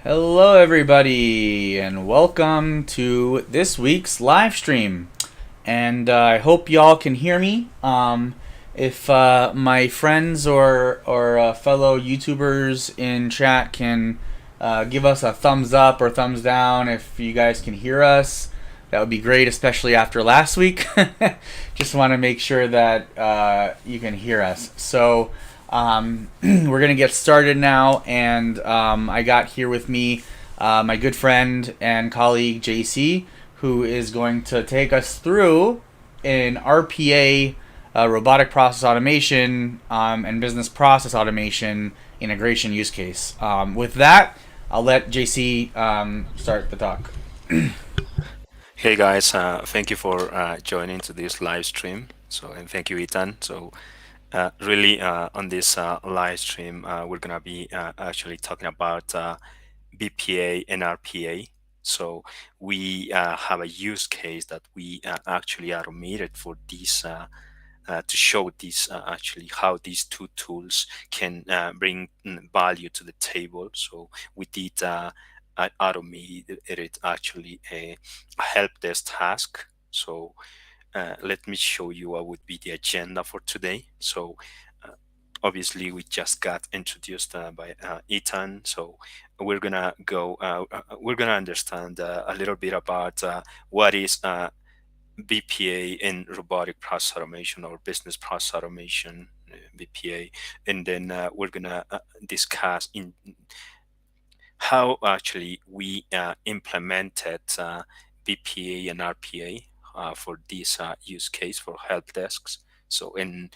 Hello, everybody, and welcome to this week's live stream. And I hope y'all can hear me. If my friends or fellow YouTubers in chat can give us a thumbs up or thumbs down if you guys can hear us, that would be great, especially after last week. Just want to make sure that you can hear us. So, we're going to get started now, and I got here with me my good friend and colleague JC, who is going to take us through an RPA, robotic process automation, and business process automation integration use case. With that, I'll let JC start the talk. Hey guys, thank you for joining to this live stream. And thank you, Ethan. Really, on this live stream, we're gonna be actually talking about BPA and RPA. So, we have a use case that we actually automated for this to show this actually how these two tools can bring value to the table. So, we did. Automated it actually a help desk task. Let me show you what would be the agenda for today. Uh, Obviously, we just got introduced by Ethan. We're gonna understand a little bit about what is BPA in robotic process automation or business process automation. BPA, and then we're gonna discuss in how actually we implemented BPA and RPA for this use case for help desks. And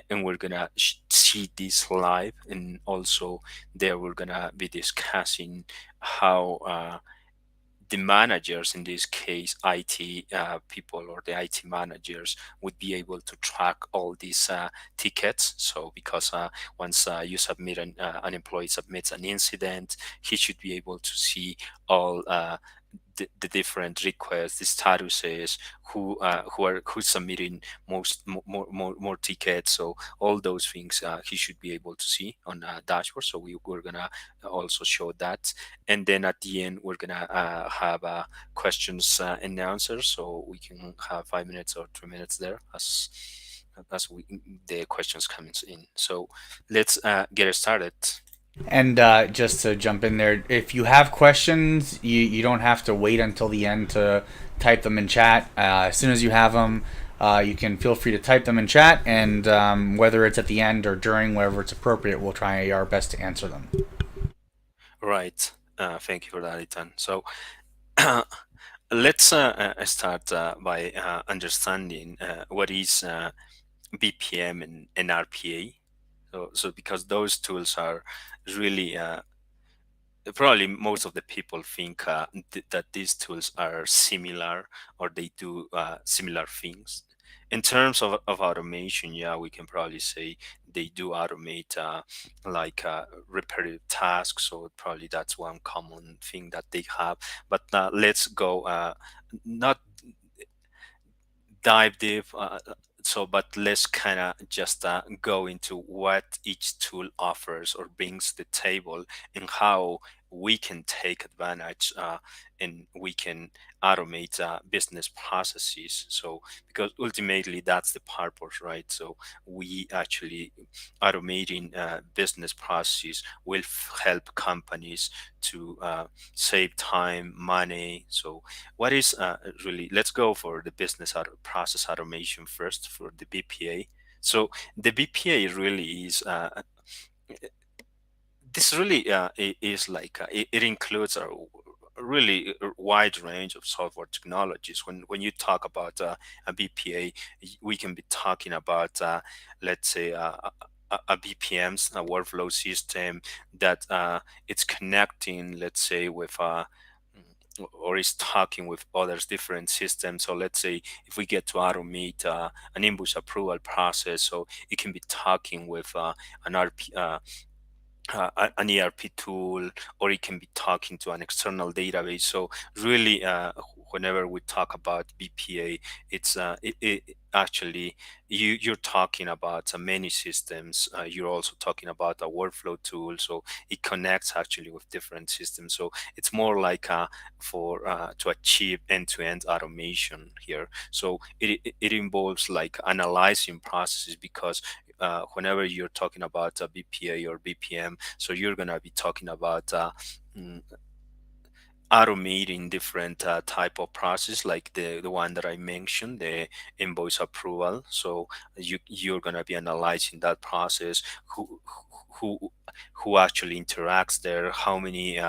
we're gonna see this live, and also there we're gonna be discussing how the managers, in this case IT people or the IT managers, would be able to track all these tickets. So because once an employee submits an incident, he should be able to see all the different requests, the statuses, who's submitting more tickets. So all those things he should be able to see on a dashboard. So we're gonna also show that, and then at the end we're gonna have questions and answers, so we can have 5 minutes or 3 minutes there the questions coming in. So let's get started. And just to jump in there, if you have questions, you don't have to wait until the end to type them in chat. As soon as you have them, you can feel free to type them in chat, and whether it's at the end or during, wherever it's appropriate, we'll try our best to answer them. Right. Thank you for that, Ethan. So let's start by understanding what is BPM and RPA. So because those tools are really probably most of the people think that these tools are similar, or they do similar things. In terms of automation, yeah, we can probably say they do automate repetitive tasks. So probably that's one common thing that they have. But let's go not dive deep. But let's kind of just go into what each tool offers or brings to the table, and how we can take advantage and we can automate business processes. So, because ultimately that's the purpose, right? So, we actually automating business processes will help companies to save time, money. So, what is really, let's go for the process automation first for the BPA. So the BPA really is this really is like it includes a really wide range of software technologies. When you talk about a BPA, we can be talking about let's say a BPMs, a workflow system that it's connecting, let's say, with or is talking with others different systems. So let's say if we get to automate an invoice approval process, so it can be talking with an RP an ERP tool, or it can be talking to an external database. So really, whenever we talk about BPA, it's actually you're talking about many systems. You're also talking about a workflow tool, so it connects actually with different systems. So it's more like for to achieve end-to-end automation here. So it involves like analyzing processes, because whenever you're talking about a BPA or BPM, so you're gonna be talking about mm, automating different type of process, like the one that I mentioned, the invoice approval. So you're gonna be analyzing that process, who who actually interacts there, how many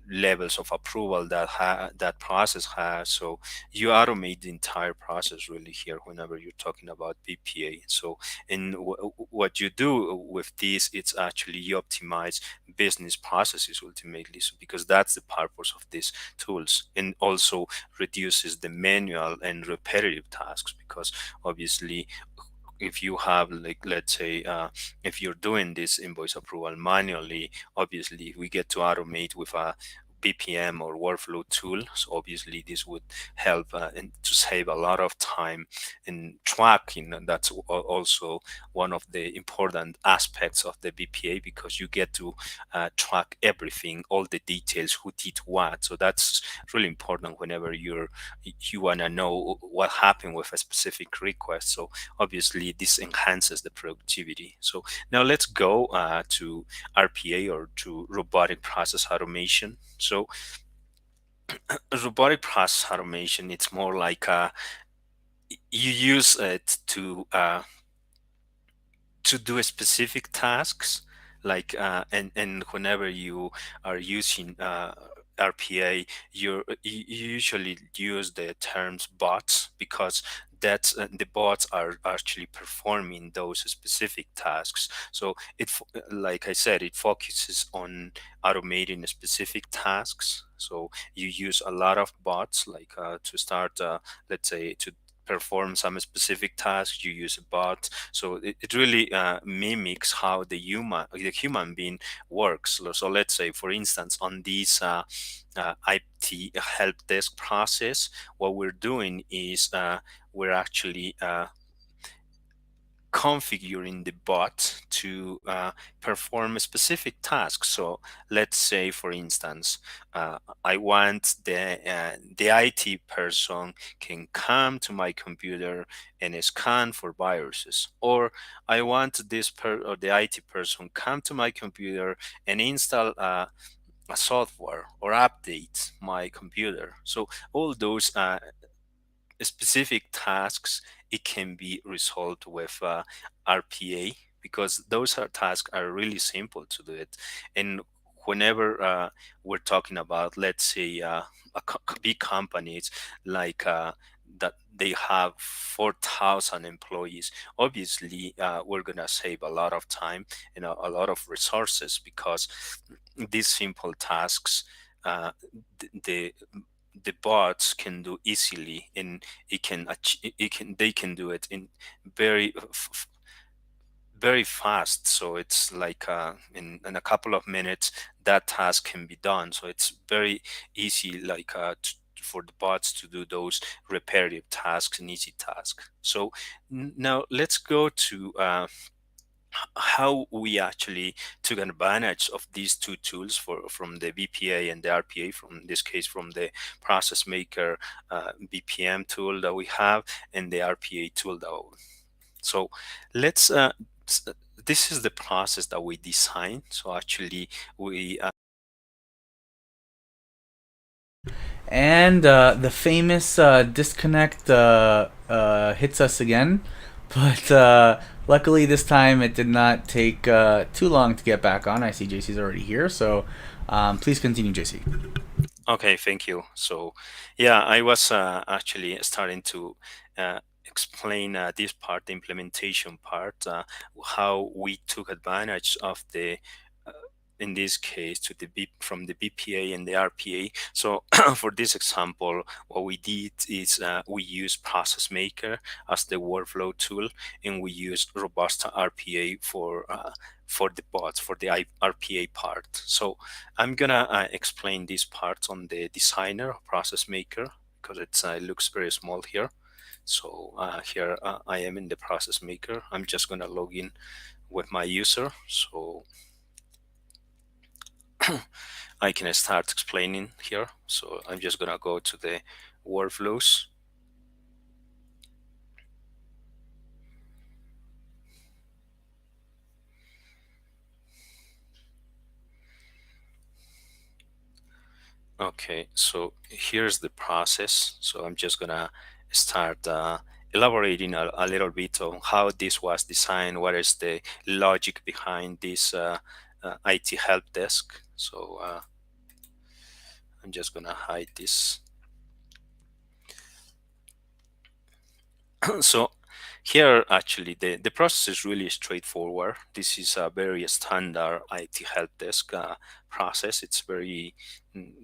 levels of approval that process has. So you automate the entire process really here whenever you're talking about BPA. So and what you do with this, it's actually you optimize business processes ultimately. So because that's the purpose of these tools, and also reduces the manual and repetitive tasks, because obviously if you have, like, let's say if you're doing this invoice approval manually, obviously we get to automate with a BPM or workflow tool. So obviously this would help and to save a lot of time in tracking, and that's also one of the important aspects of the BPA, because you get to track everything, all the details, who did what. So that's really important whenever you want to know what happened with a specific request. So obviously this enhances the productivity. So now let's go to RPA, or to robotic process automation. So robotic process automation, it's more like you use it to do a specific tasks, like and whenever you are using RPA, you usually use the terms bots, because that's the bots are actually performing those specific tasks. So like I said, it focuses on automating specific tasks. So you use a lot of bots, like to start let's say to perform some specific task, you use a bot. So it really mimics how the human being works. So let's say, for instance, on this IT help desk process, what we're doing is we're actually configuring the bot to perform a specific task. So let's say, for instance, I want the IT person can come to my computer and scan for viruses, or I want or the IT person come to my computer and install a software or update my computer. So all those specific tasks, it can be resolved with RPA, because those are tasks are really simple to do it. And whenever we're talking about, let's say, big companies, like that they have 4,000 employees, obviously we're gonna save a lot of time and a lot of resources, because these simple tasks, uh, the the bots can do easily, and they can do it in very very fast. So it's like in a couple of minutes that task can be done. So it's very easy, like for the bots to do those repetitive tasks and easy tasks. So now let's go to how we actually took advantage of these two tools from the BPA and the RPA, from this case from the ProcessMaker BPM tool that we have, and the RPA tool so let's s- this is the process that we designed. So actually we And the famous disconnect hits us again, but luckily this time it did not take too long to get back on. I see JC's already here, so please continue, JC. Okay, thank you. So, yeah, I was actually starting to explain this part, the implementation part, how we took advantage of uh, in this case, from the BPA and the RPA. So, for this example, what we did is we use ProcessMaker as the workflow tool, and we use Robust RPA for the bots, for the RPA part. So I'm gonna explain this part on the designer of Process Maker, because it looks very small here. So here I am in the process maker. I'm just gonna log in with my user, so I can start explaining here. So I'm just gonna go to the workflows. Okay, so here's the process. So I'm just gonna start elaborating a little bit on how this was designed, what is the logic behind this IT help desk. So I'm just gonna hide this. So here actually the process is really straightforward. This is a very standard IT help desk process. It's very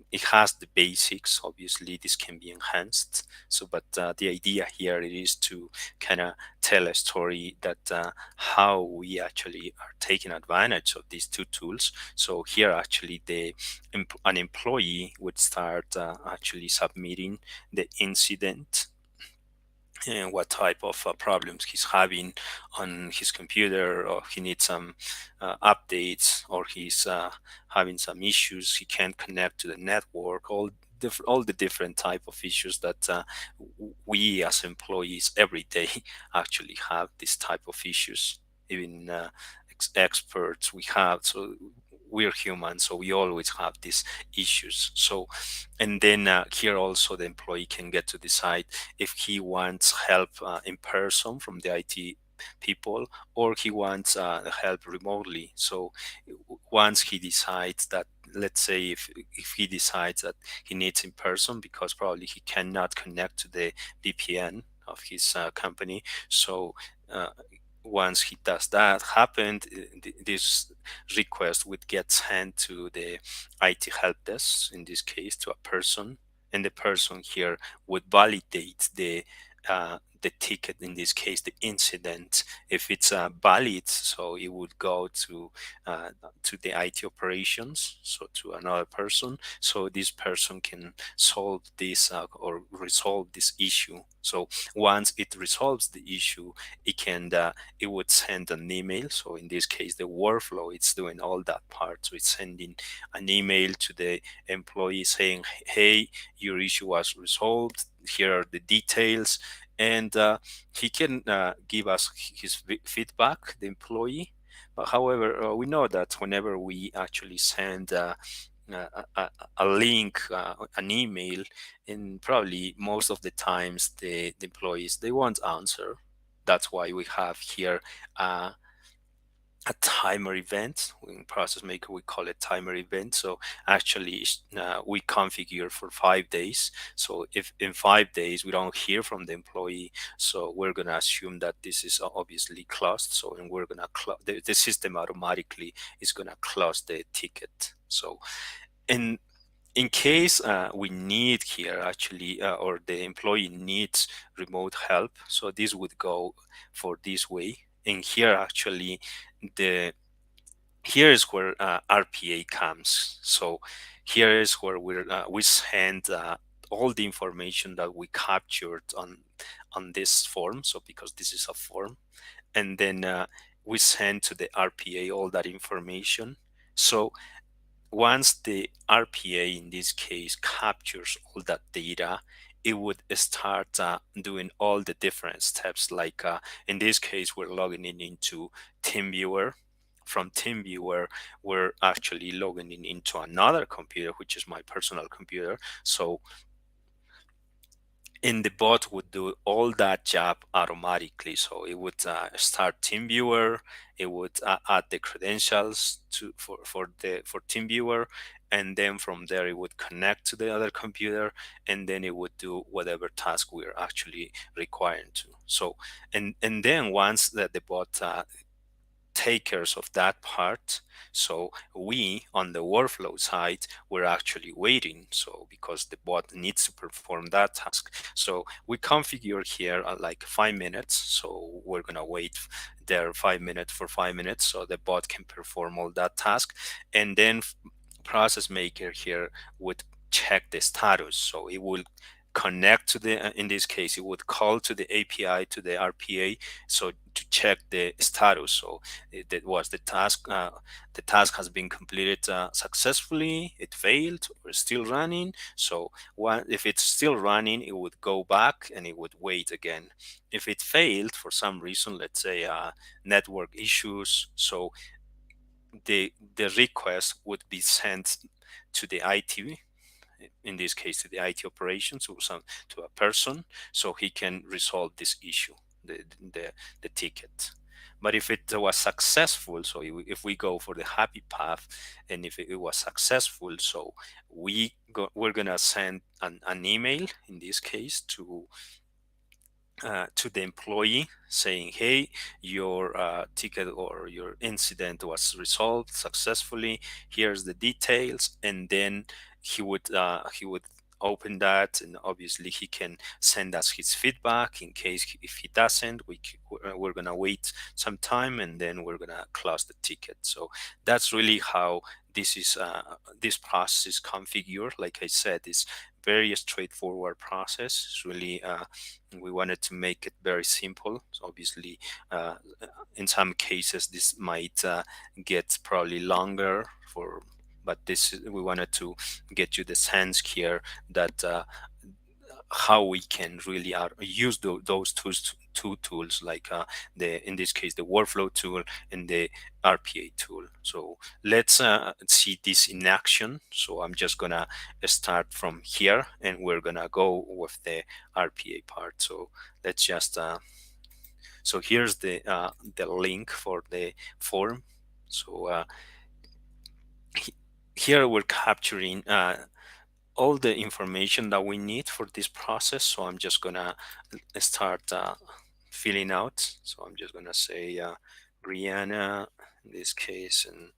it has the basics. Obviously this can be enhanced. So but the idea here is to kind of tell a story that how we actually are taking advantage of these two tools. So here actually an employee would start actually submitting the incident and what type of problems he's having on his computer, or he needs some updates, or he's having some issues, he can't connect to the network, all the different type of issues that we as employees every day actually have this type of issues. Even experts we have, so we're human, so we always have these issues. So and then here also the employee can get to decide if he wants help in person from the IT people, or he wants help remotely. So once he decides that, let's say if he decides that he needs in person because probably he cannot connect to the VPN of his company, so uh, once he does that happened, this request would get sent to the IT help desk, in this case to a person, and the person here would validate the ticket, in this case the incident. If it's valid, so it would go to the IT operations, so to another person, so this person can solve this or resolve this issue. So once it resolves the issue, it can it would send an email. So in this case the workflow, it's doing all that part, so it's sending an email to the employee saying, hey, your issue was resolved, here are the details, and he can give us his feedback, the employee. But however, we know that whenever we actually send a link, an email, and probably most of the times the employees, they won't answer. That's why we have here uh, a timer event. In Process Maker, we call it timer event. So actually, we configure for 5 days. So if in 5 days we don't hear from the employee, so we're gonna assume that this is obviously closed. So and we're gonna the system automatically is gonna close the ticket. So in case we need here actually, or the employee needs remote help, so this would go for this way. And here actually the here is where RPA comes. So here is where we send all the information that we captured on this form. So because this is a form, and then we send to the RPA all that information. So once the RPA in this case captures all that data, it would start doing all the different steps. Like in this case, we're logging in into TeamViewer. From TeamViewer, we're actually logging in into another computer, which is my personal computer. So and the bot would do all that job automatically. So it would start TeamViewer, it would add the credentials for TeamViewer, and then from there it would connect to the other computer, and then it would do whatever task we're actually requiring to. So and then once that the bot takers of that part, so we on the workflow side, we're actually waiting, so because the bot needs to perform that task. So we configure here like 5 minutes, so we're gonna wait there 5 minutes for 5 minutes so the bot can perform all that task. And then process maker here would check the status, so it will connect to the, in this case, it would call to the API, to the RPA, so to check the status. So that was the task has been completed successfully, it failed, or still running. So if it's still running, it would go back and it would wait again. If it failed for some reason, let's say network issues, so the request would be sent to the IT, in this case to the IT operations, or to a person, so he can resolve this issue, the, the ticket. But if it was successful, so if we go for the happy path, and if it was successful, so we're gonna send an email, in this case, to the employee saying, hey, your ticket or your incident was resolved successfully, here's the details. And then he would open that, and obviously he can send us his feedback. In case if he doesn't, we're gonna wait some time, and then we're gonna close the ticket. So that's really how this process is configured. Like I said, it's very straightforward process. It's really we wanted to make it very simple. So obviously, uh, in some cases, this might get probably longer for, but we wanted to get you the sense here that how we can really use those two tools, like in this case the workflow tool and the RPA tool. So let's see this in action. So I'm just gonna start from here, and we're gonna go with the RPA part. So let's just so here's the link for the form. So here we're capturing all the information that we need for this process. So I'm just gonna start filling out. So I'm just gonna say Brianna in this case, and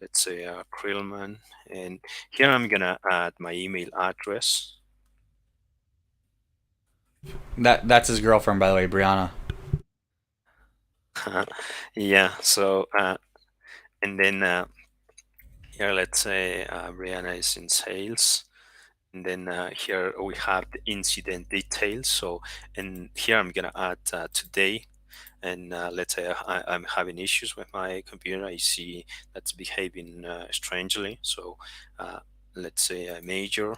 let's say Krillman. And here I'm gonna add my email address. That's his girlfriend, by the way, Brianna. Yeah. So and then here, let's say Brianna is in sales. And then here we have the incident details. So, and here I'm gonna add today. And let's say I'm having issues with my computer. I see that's behaving strangely. So let's say a major,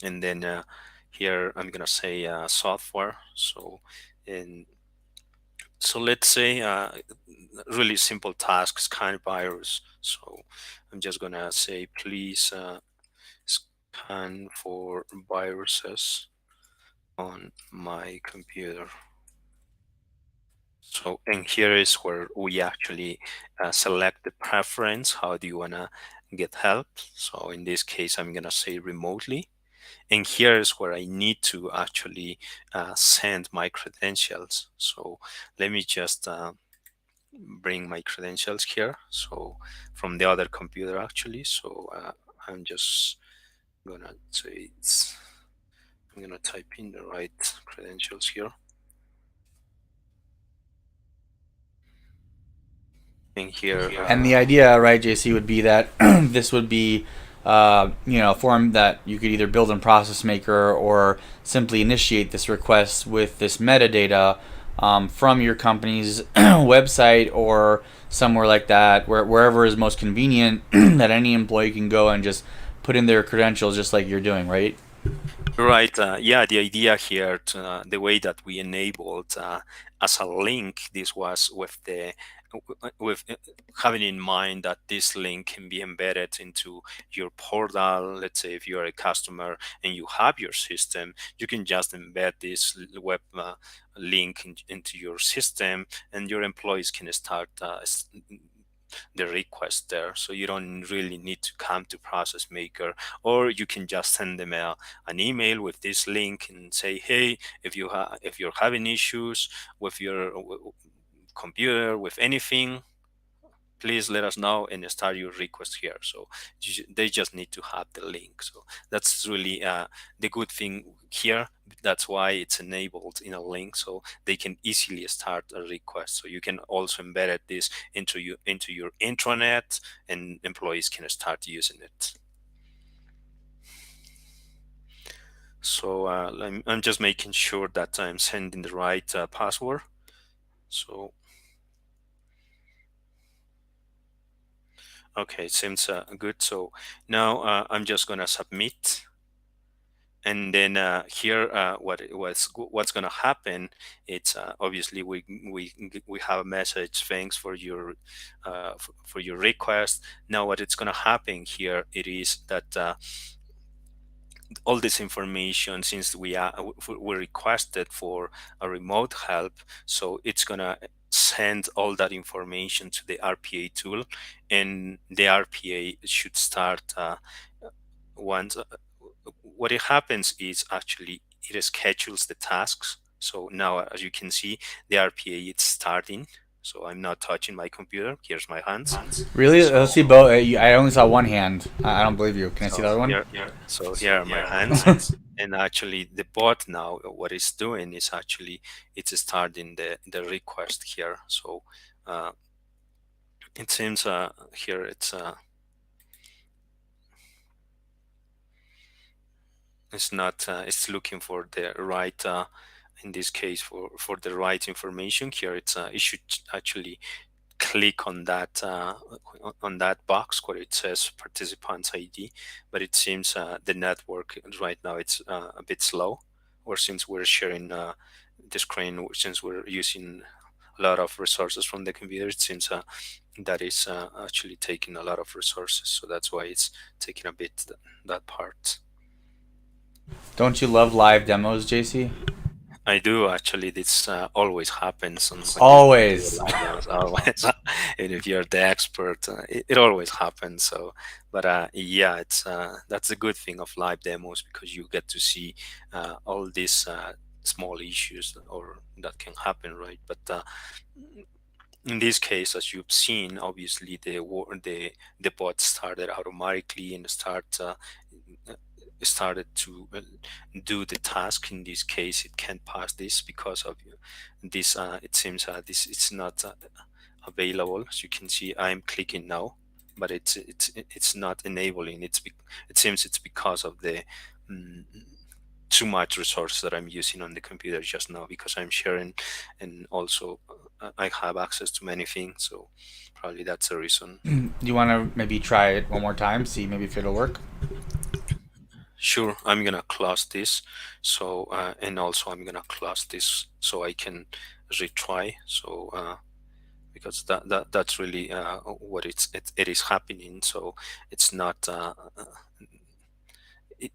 and then here I'm gonna say software. So, and so let's say really simple tasks, kind of virus. So I'm just gonna say, please scan for viruses on my computer. So, and here is where we actually select the preference. How do you want to get help? So in this case, I'm going to say remotely. And here is where I need to actually send my credentials. So let me just bring my credentials here. So from the other computer, actually. So I'm just going to say I'm going to type in the right credentials here. And here, And the idea, right, JC, would be that this would be, a form that you could either build in ProcessMaker or simply initiate this request with this metadata from your company's website or somewhere like that, wherever is most convenient, that any employee can go and just put in their credentials just like you're doing, right? right, yeah, the idea here, the way that we enabled as a link, this was with having in mind that this link can be embedded into your portal. Let's say if you are a customer and you have your system, you can just embed this web link into your system, and your employees can start the request there. So you don't really need to come to ProcessMaker, or you can just send them an email with this link and say, hey, if you're having issues with your computer, with anything, please let us know and start your request here. So they just need to have the link. So that's really the good thing here. That's why it's enabled in a link, so they can easily start a request. So you can also embed this into your intranet, and employees can start using it. So I'm just making sure that I'm sending the right password. So okay, it seems good. So now I'm just gonna submit, and then here what's gonna happen? It's obviously we have a message. Thanks for your for your request. Now what it's gonna happen here? It is that all this information, since we requested for a remote help, so it's gonna send all that information to the RPA tool, and the RPA should start once what it happens is actually it schedules the tasks. So now as you can see, the RPA is starting, so I'm not touching my computer. Here's my hands. Really? Let's So see both. I only saw one hand. I don't believe you. Can I see the so other one? here so here are my hands. And actually the bot now what it's doing is actually it's starting the request here. So uh, it seems here it's not it's looking for the right in this case for the right information. Here it should actually click on that box where it says participants ID, but it seems the network right now it's a bit slow, or since we're sharing the screen, since we're using a lot of resources from the computer, it seems that is actually taking a lot of resources, so that's why it's taking a bit that part. Don't you love live demos, JC? I do actually. This always happens when you do a Always. live demos. Always, and if you're the expert, it always happens. So, but yeah, it's that's the good thing of live demos because you get to see all these small issues or that can happen, right? But in this case, as you've seen, obviously the bot started automatically and started to do the task. In this case, it can't pass this because of this. It seems this it's not available. As you can see, I'm clicking now, but it's not enabling. It seems it's because of the mm, too much resource that I'm using on the computer just now because I'm sharing, and also I have access to many things. So probably that's the reason. Do you want to maybe try it one more time? See maybe if it'll work. Sure, I'm gonna close this. So and also I'm gonna close this so I can retry. So because that's really what it is happening. So it's not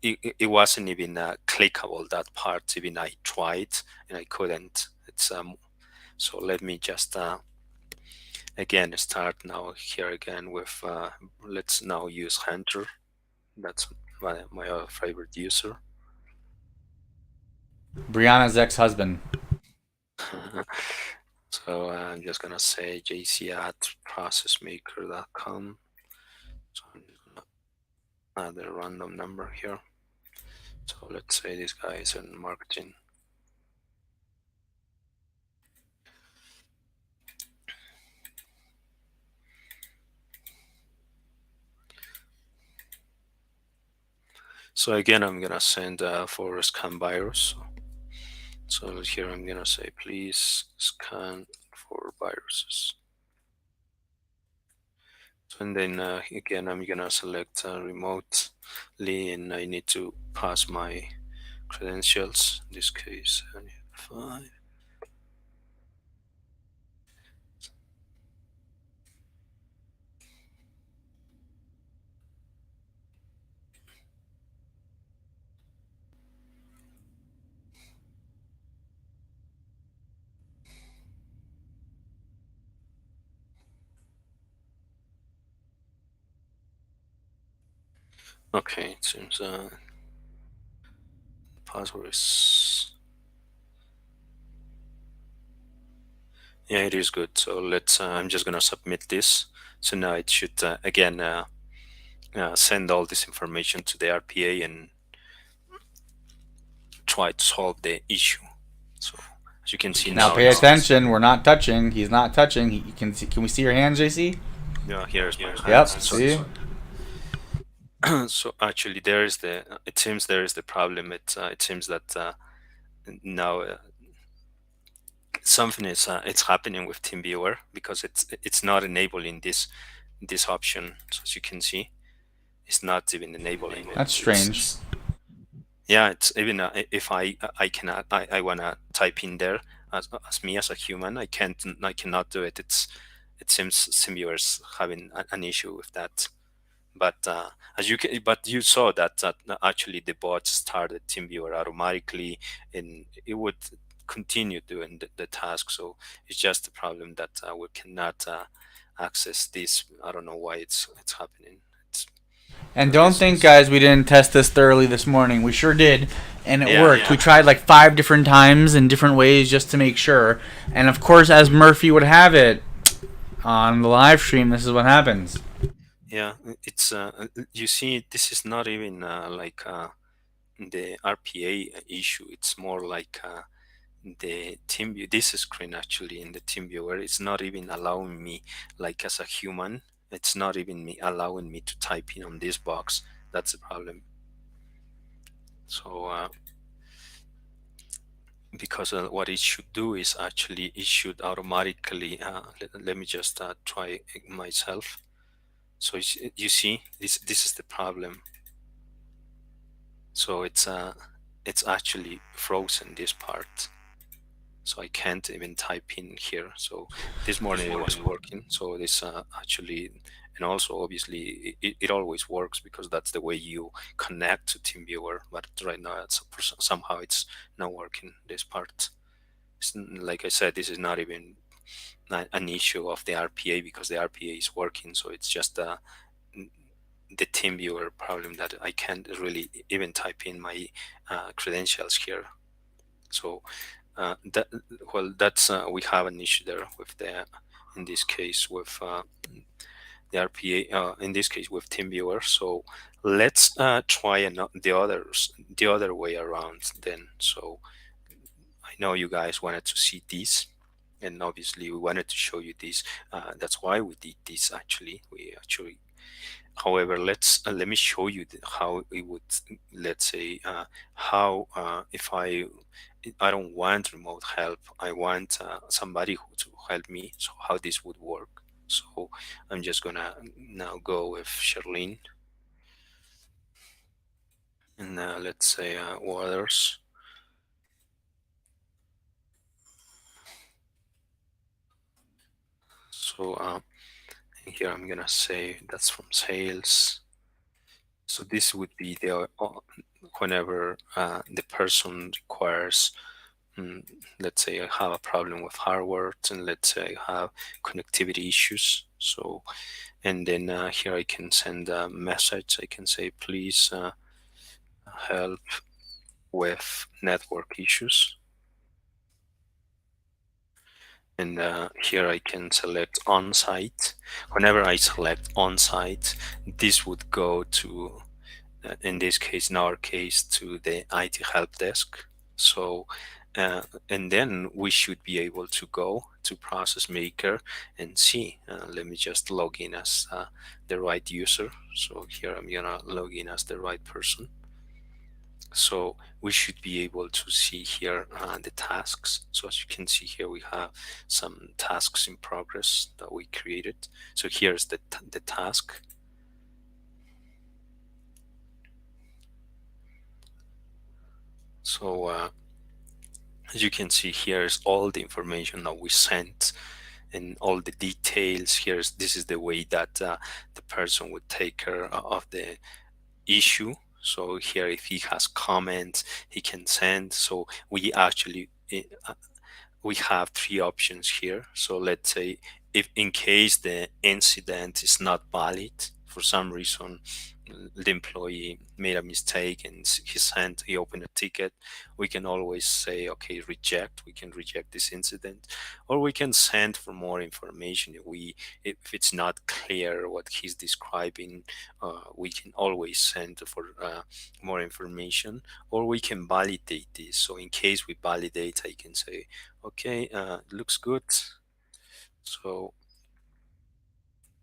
it wasn't even clickable, that part. Even I tried and I couldn't. It's so let me just again start now here again with let's now use Hunter. That's my other favorite user. Brianna's ex-husband. So I'm just gonna say jc at processmaker.com. So I'm gonna add a random number here. So let's say this guy is in marketing. So again, I'm gonna send for a scan virus. So here I'm gonna say please scan for viruses. And then again, I'm gonna select remotely, and I need to pass my credentials. In this case, 75. Okay, it seems password is, yeah, it is good. So let's I'm just gonna submit this. So now it should again send all this information to the RPA and try to solve the issue. So as you can see Now now pay it's attention. We're not touching. He's not touching. He can see. Can we see your hands, JC? yeah, here's my Yep. hands. See. So actually, there is the. It seems there is the problem. It seems that now something is it's happening with TeamViewer because it's not enabling this option. So as you can see, it's not even enabling it. That's strange. It's yeah. It's even if I cannot I wanna type in there as me as a human, I cannot do it. It seems TeamViewer's having an issue with that. But as you can, but you saw that actually the bot started TeamViewer automatically, and it would continue doing the task. So it's just a problem that we cannot access this. I don't know why it's happening. It's And don't this think, is guys, we didn't test this thoroughly this morning. We sure did, and it yeah worked. We tried like 5 different times in different ways just to make sure. And of course, as Murphy would have it on the live stream, this is what happens. yeah. It's you see, this is not even like the RPA issue. It's more like the team view. This screen actually in the team viewer, it's not even allowing me, like as a human, it's not even me allowing me to type in on this box. That's the problem. So because what it should do is actually it should automatically let me just try it myself. So you see, this is the problem. So it's actually frozen this part, so I can't even type in here. So this morning it was working. So this actually, and also obviously it always works because that's the way you connect to TeamViewer. But right now it's somehow it's not working. This part, like I said, this is not even an issue of the RPA because the RPA is working. So it's just the TeamViewer problem that I can't really even type in my credentials here. So that well, that's we have an issue there with the in this case with the RPA. In this case with TeamViewer. So let's try the other way around then. So I know you guys wanted to see this. And obviously, we wanted to show you this. That's why we did this. Actually, we actually. However, let me show you how it would. Let's say how if I don't want remote help. I want somebody who to help me. So how this would work. So I'm just gonna now go with Charlene and let's say Waters. So here I'm gonna say that's from sales. So this would be the whenever the person requires, mm, let's say I have a problem with hardware, and let's say I have connectivity issues. So, and then here I can send a message. I can say, please help with network issues. And here I can select on-site. Whenever I select on-site, this would go to in this case, in our case, to the IT help desk. So, and then we should be able to go to ProcessMaker and see. Let me just log in as the right user. So here I'm gonna log in as the right person. So we should be able to see here the tasks. So as you can see here, we have some tasks in progress that we created. So here's the task. So as you can see, here's all the information that we sent and all the details. This is the way that the person would take care of the issue. So here, if he has comments, he can send. So we actually we have 3 options here. So let's say if in case the incident is not valid for some reason, the employee made a mistake and he opened a ticket, we can always say, okay, reject. We can reject this incident, or we can send for more information. If it's not clear what he's describing, we can always send for more information, or we can validate this. So in case we validate, I can say, okay, looks good. So,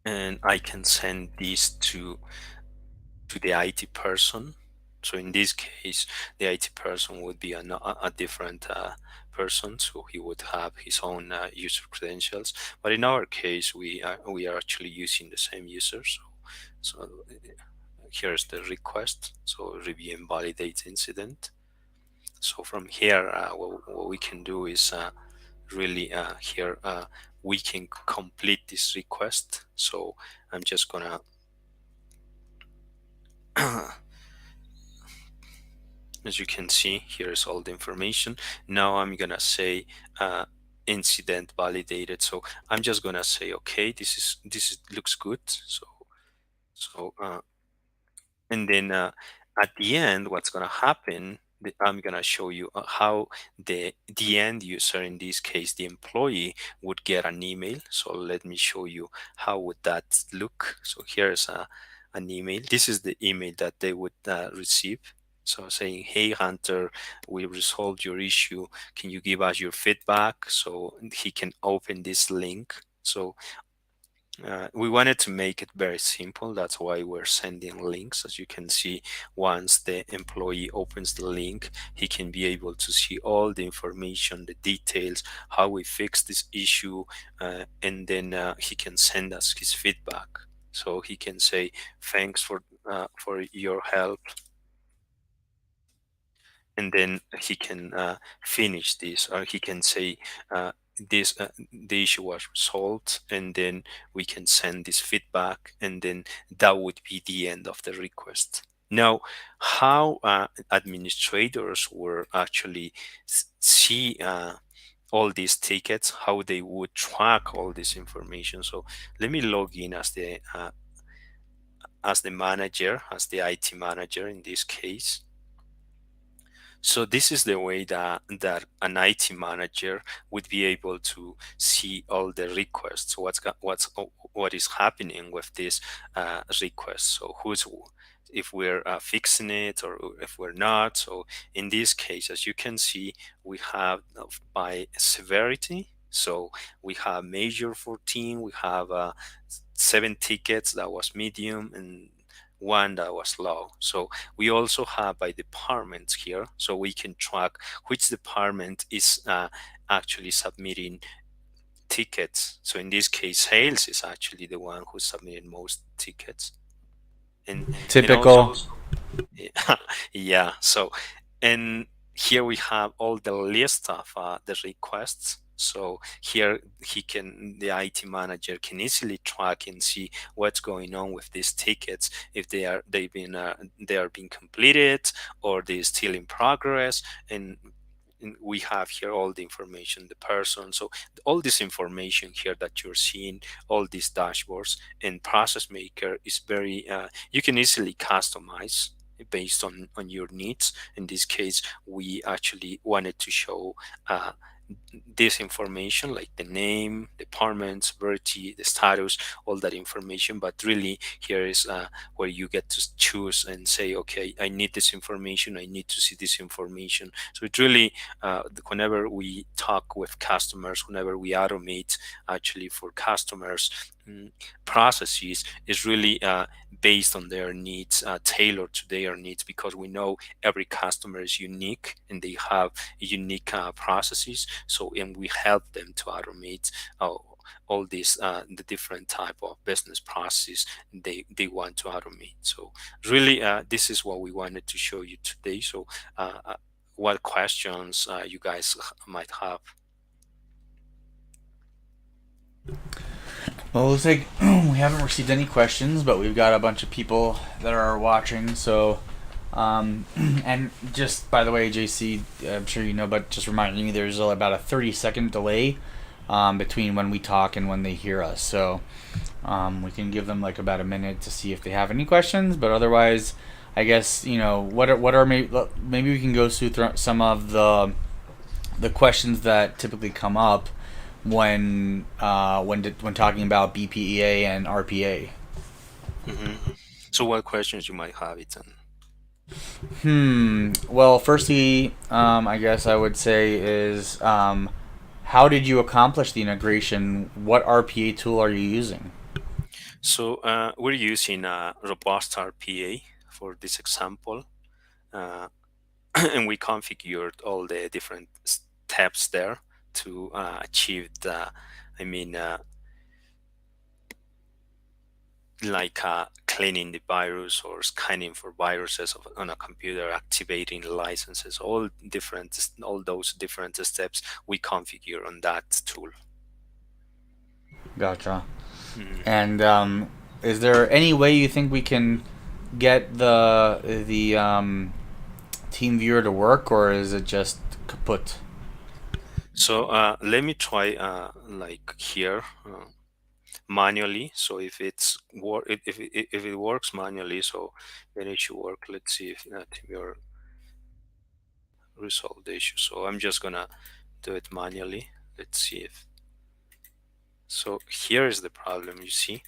and I can send this to to the IT person. So in this case, the IT person would be a different person, so he would have his own user credentials. But in our case, we are actually using the same user. So here's the request. So review and validate incident. So from here, what we can do is really here we can complete this request. So I'm just gonna as you can see, here is all the information. Now I'm gonna say incident validated. So I'm just gonna say, okay, this is looks good. So and then at the end, what's gonna happen? I'm gonna show you how the end user, in this case, the employee, would get an email. So let me show you how would that look. So here's an email. This is the email that they would receive. So saying, "Hey Hunter, we resolved your issue. Can you give us your feedback?" So he can open this link. So we wanted to make it very simple. That's why we're sending links. As you can see, once the employee opens the link, he can be able to see all the information, the details, how we fix this issue, and then he can send us his feedback. So he can say, "Thanks for your help," and then he can finish this, or he can say the issue was resolved, and then we can send this feedback, and then that would be the end of the request. Now, how administrators were actually see all these tickets, how they would track all this information. So let me log in as the manager, as the IT manager in this case. So this is the way that an IT manager would be able to see all the requests. What is happening with this request? So if we're fixing it or if we're not. So in this case, as you can see, we have by severity. So we have major 14, we have 7 tickets that was medium, and one that was low. So we also have by departments here, so we can track which department is actually submitting tickets. So in this case, sales is actually the one who submitted most tickets, and Typical. also yeah. So and here we have all the list of the requests. So here the IT manager can easily track and see what's going on with these tickets, if they are being completed or they're still in progress, and we have here all the information, the person. So all this information here that you're seeing, all these dashboards, and Process Maker is very you can easily customize based on your needs. In this case, we actually wanted to show this information, like the name, department, severity, the status, all that information. But really, here is where you get to choose and say, okay, I need this information, I need to see this information. So it really, whenever we talk with customers, whenever we automate actually for customers, processes is really based on their needs, tailored to their needs, because we know every customer is unique and they have unique processes. So, and we help them to automate all these the different type of business processes they want to automate. So really, this is what we wanted to show you today. So what questions you guys might have? Well, it looks like we haven't received any questions, but we've got a bunch of people that are watching. So, and just by the way, JC, I'm sure you know, but just reminding you, there's about a 30-second delay between when we talk and when they hear us. So, we can give them like about a minute to see if they have any questions. But otherwise, I guess what are maybe we can go through some of the questions that typically come up when talking about BPA and RPA. hmm So what questions you might have, Ethan? Well, firstly, I guess I would say is how did you accomplish the integration? What RPA tool are you using? So we're using Robust RPA. for this example, and we configured all the different steps there to achieve the, I mean, like cleaning the virus or scanning for viruses on a computer, activating licenses, all those different steps we configure on that tool. Gotcha. Mhm. And is there any way you think we can get the team viewer to work, or is it just kaput? So let me try like here manually. So if it works manually, so then it should work. Let's see if TeamViewer resolve the issue. So I'm just gonna do it manually. Let's see if. So here is the problem. You see,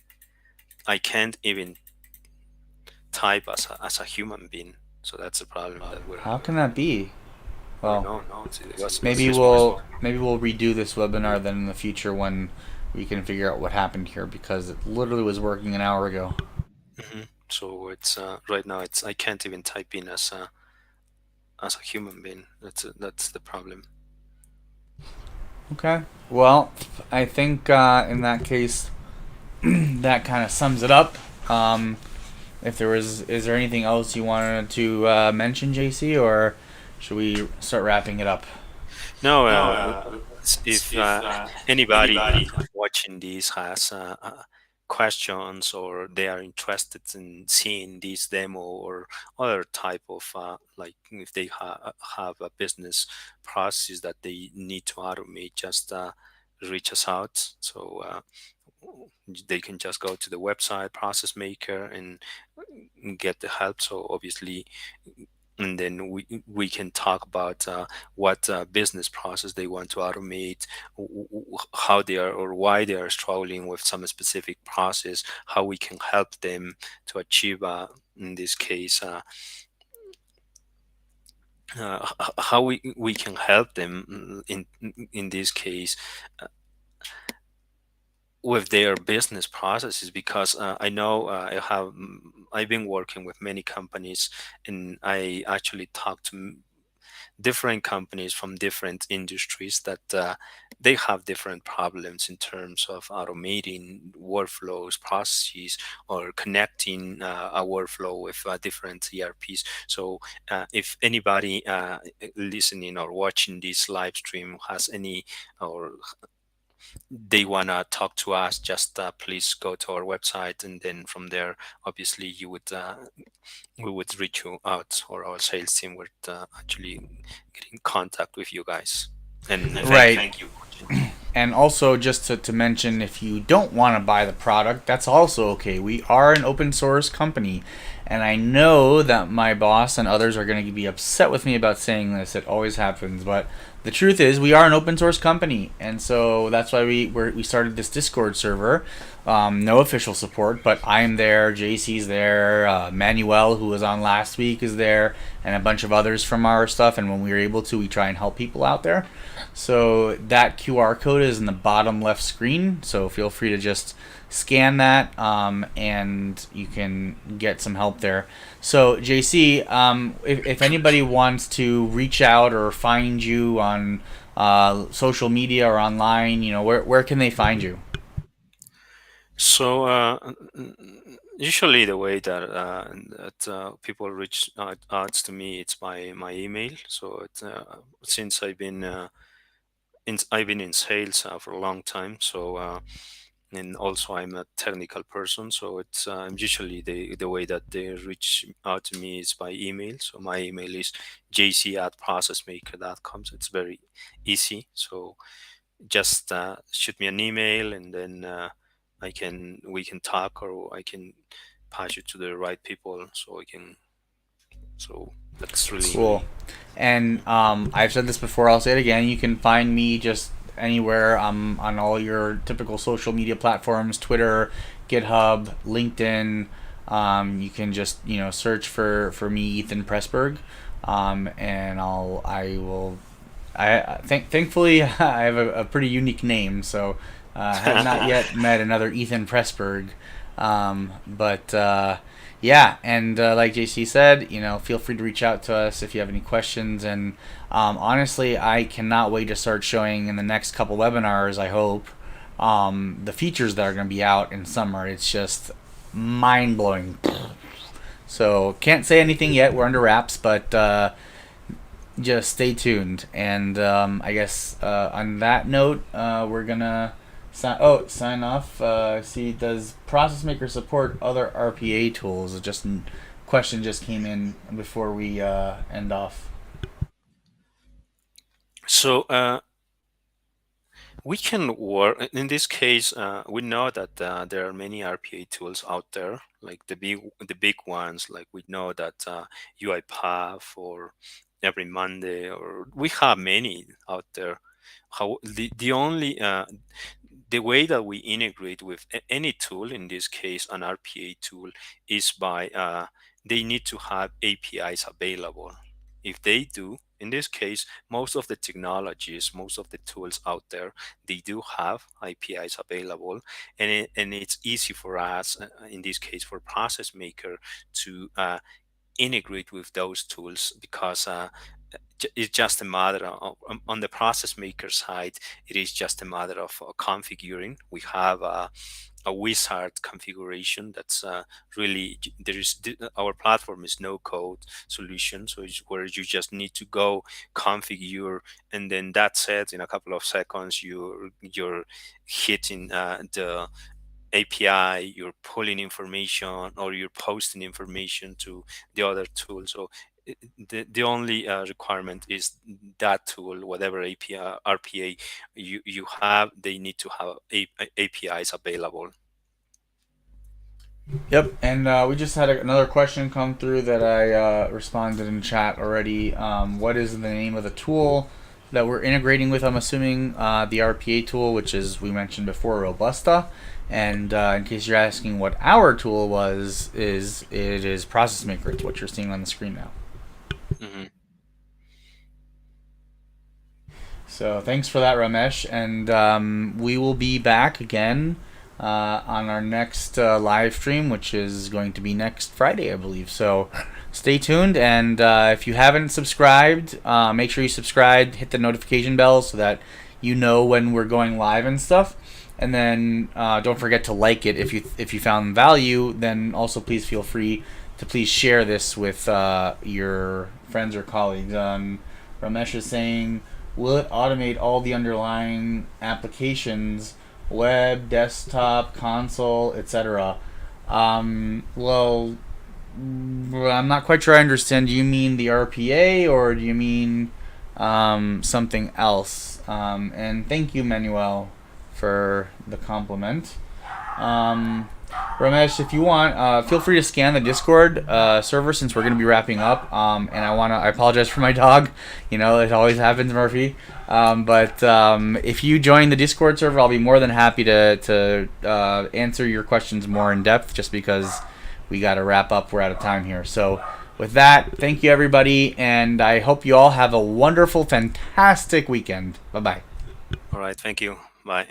I can't even type as a human being. So that's the problem that we're How having. can that be? Or Well, no, it was maybe this was. we'll redo this webinar then in the future when we can figure out what happened here, because it literally was working an hour ago. So it's right now. It's I can't even type in as a human being. That's the problem. Okay. Well, I think in that case, that kind of sums it up. If there was, is there anything else you wanted to mention, JC, or should we start wrapping it up? No, if anybody watching this has questions or they are interested in seeing this demo or other type of like if they have a business process that they need to automate, just reach us out. So they can just go to the website ProcessMaker and get the help. So obviously, and then we can talk about what business process they want to automate, how they are or why they are struggling with some specific process, how we can help them to achieve in this case how we can help them in this case with their business processes, because I know I've been working with many companies, and I actually talk to different companies from different industries that they have different problems in terms of automating workflows, processes, or connecting a workflow with different ERPs. So if anybody listening or watching this live stream has any or they want to talk to us, just please go to our website, and then from there obviously you would we would reach you out, or our sales team would actually get in contact with you guys. And Right. thank you. And also, just to mention, if you don't want to buy the product, that's also okay. We are an open source company. And I know that my boss and others are going to be upset with me about saying this. It always happens. But the truth is, we are an open source company. And so that's why we started this Discord server. No official support, but I'm there. JC's there. Manuel, who was on last week, is there. And a bunch of others from our stuff. And when we are able to, we try and help people out there. So that QR code is in the bottom left screen. So feel free to just scan that, and you can get some help there. So JC, if anybody wants to reach out or find you on social media or online, where can they find you? So usually the way that people reach out to me, it's my email. So since I've been in sales for a long time, so and also I'm a technical person, so it's usually the way that they reach out to me is by email. So my email is jc@processmaker.com. So it's very easy. So just shoot me an email, and then we can talk, or I can pass you to the right people, so I can. So that's really. Cool. And I've said this before, I'll say it again. You can find me just anywhere on all your typical social media platforms: Twitter, GitHub, LinkedIn. You can just search for me, Ethan Pressberg, and thankfully I have a pretty unique name, so I have not yet met another Ethan Pressberg. But Yeah, and like JC said, feel free to reach out to us if you have any questions. And honestly, I cannot wait to start showing in the next couple webinars. I hope the features that are going to be out in summer. It's just mind blowing. So can't say anything yet. We're under wraps, but just stay tuned. And I guess on that note, we're gonna sign off. See, does ProcessMaker support other RPA tools? Just question just came in before we end off. So we can work in this case. We know that there are many RPA tools out there, like the big ones. Like we know that UiPath or Every Monday, or we have many out there. How the only the way that we integrate with any tool, in this case an RPA tool, is by they need to have APIs available. If they do, in this case, most of the technologies, most of the tools out there, they do have APIs available, and it's easy for us, in this case for Process Maker, to integrate with those tools, because it's just a matter of, on the Process Maker side, it is just a matter of configuring. We have a wizard configuration that's really, our platform is no code solution, so it's where you just need to go configure, and then that's it. In a couple of seconds, you're hitting the API, you're pulling information, or you're posting information to the other tool. So the only requirement is that tool, whatever API RPA you have, they need to have APIs available. Yep, and we just had another question come through that I responded in chat already. What is the name of the tool that we're integrating with? I'm assuming the RPA tool, which is, we mentioned before, Robusta. And in case you're asking what our tool it is Process Maker. It's what you're seeing on the screen now. Mm-hmm. So thanks for that, Ramesh. And we will be back again on our next live stream, which is going to be next Friday, I believe. So stay tuned. And if you haven't subscribed, make sure you subscribe, hit the notification bell so that you know when we're going live and stuff. And then don't forget to like it if you found value. Then also please feel free to please share this with your friends or colleagues. Ramesh is saying, will it automate all the underlying applications, web, desktop, console, etc.? Well, I'm not quite sure I understand. Do you mean the RPA or do you mean something else? And thank you, Manuel, for the compliment. Ramesh, if you want, feel free to scan the Discord server, since we're going to be wrapping up. And I apologize for my dog. It always happens, Murphy. But if you join the Discord server, I'll be more than happy to answer your questions more in depth, just because we got to wrap up. We're out of time here. So with that, thank you, everybody. And I hope you all have a wonderful, fantastic weekend. Bye-bye. All right. Thank you. Bye.